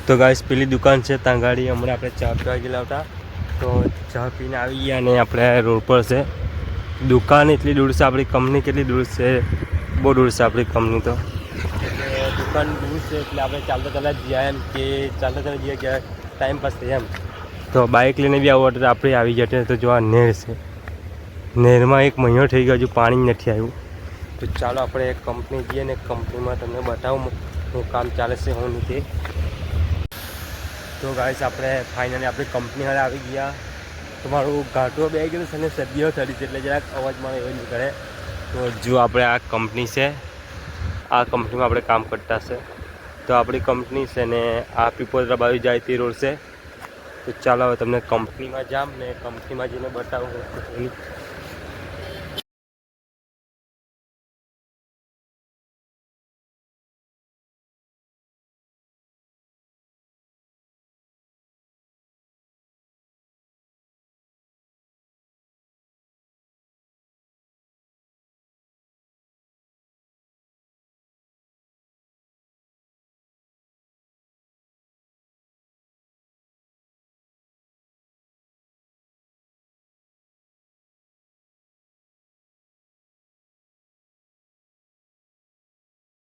તો ગાઈસ પેલી દુકાન છે ત્યાં ગાડી હમણાં આપણે ચા પીવા ગયેલા હતા તો ચા પીને આવી ગયા અને આપણે રોડ પર છે દુકાન એટલી દૂર છે આપણી કંપની કેટલી દૂર છે બહુ દૂર છે આપણી કંપની તો દુકાન દૂર છે એટલે આપણે ચાલતા ચાલતા જ ગયા એમ કે ચાલતા ચાલતા જઈએ ગયા ટાઈમ પાસ થાય એમ તો બાઇક લઈને બી આવું તો આપણે આવી જશે તો જો આ નહેર છે નહેરમાં એક મહિનો થઈ ગયો હજુ પાણી નથી આવ્યું તો ચાલો આપણે કંપની જઈએ ને કંપનીમાં તમને બતાવું શું કામ ચાલે છે હું નથી તો ગાઈસ આપણે ફાઇનલી આપણી કંપની હારે આવી ગયા તમારું ઘાટો બે ગયેલું છે અને સદીઓ થતી છે એટલે જરાક અવાજ મારો એવો નીકળે તો જો આપણે આ કંપની છે આ કંપનીમાં આપણે કામ કરતા છે તો આપણી કંપની છે ને આ પીપોદરા બાજુ જાય તે રોડ છે તો ચાલો હવે તમને કંપનીમાં જામ ને કંપનીમાં જઈને બતાવું